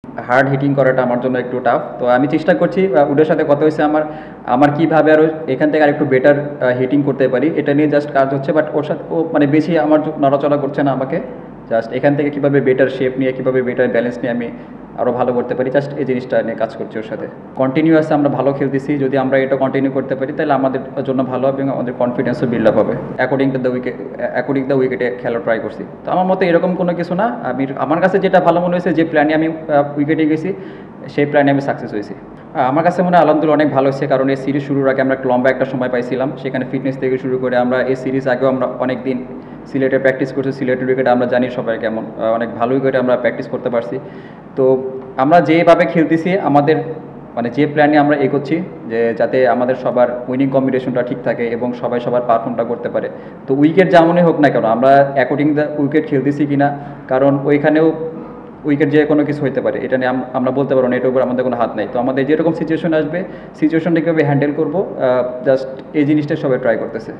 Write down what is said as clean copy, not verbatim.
Hard hitting করাটা আমার জন্য একটু টাফ। তো আমি চেষ্টা করছি ওদের সাথে কথা হয়েছে আমার আমার কীভাবে আরও এখান থেকে আরেকটু বেটার হিটিং করতে পারি এটা নিয়ে জাস্ট কাজ হচ্ছে। বাট ওর সাথে ও মানে বেশি আমার নড়াচড়া করছে না আমাকে। জাস্ট এখান থেকে কীভাবে বেটার শেপ নিয়ে কীভাবে বেটার ব্যালেন্স নিয়ে আমি আরও ভালো করতে পারি, জাস্ট এই জিনিসটা নিয়ে কাজ করছি ওর সাথে। কন্টিনিউয়াসলি আমরা ভালো খেলতেছি, যদি আমরা এটা কন্টিনিউ করতে পারি তাহলে আমাদের জন্য ভালো হবে এবং আমাদের কনফিডেন্সও বিল্ড আপ হবে। অ্যাকর্ডিং দ্য উইকেটে খেলা ট্রাই করছি। তো আমার মতে এরকম কোনো কিছু না, আমার কাছে যেটা ভালো মনে হয়েছে যে প্ল্যানে আমি উইকেটে গেছি সেই প্ল্যানে আমি সাকসেস হয়েছি। আমার কাছে মনে হয় আলহামদুলিল্লাহ অনেক ভালো হয়েছে, কারণ এই সিরিজ শুরুর আগে আমরা লম্বা একটা সময় পাইছিলাম, সেখানে ফিটনেস থেকে শুরু করে আমরা এই সিরিজ আগেও আমরা অনেক দিন সিলেটে প্র্যাকটিস করছি। সিলেটের উইকেটে আমরা জানি সবাই কেমন, অনেক ভালো উইকেটে আমরা প্র্যাকটিস করতে পারছি। তো আমরা যেভাবে খেলতেছি আমাদের মানে যে প্ল্যানে আমরা এগোচ্ছি যে যাতে আমাদের সবার উইনিং কম্বিনেশনটা ঠিক থাকে এবং সবাই সবার পারফর্মটা করতে পারে। তো উইকেট যেমনই হোক না কেন আমরা অ্যাকর্ডিং দ্য উইকেট খেলতেছি কিনা, কারণ ওইখানেও উইকেট যে কোনো কিছু হতে পারে, এটা নিয়ে আমরা বলতে পারবো না, এটার উপর আমাদের কোনো হাত নেই। তো আমাদের যেরকম সিচুয়েশন আসবে সিচুয়েশনটা কীভাবে হ্যান্ডেল করবো, জাস্ট এই জিনিসটা সবাই ট্রাই করতেছে।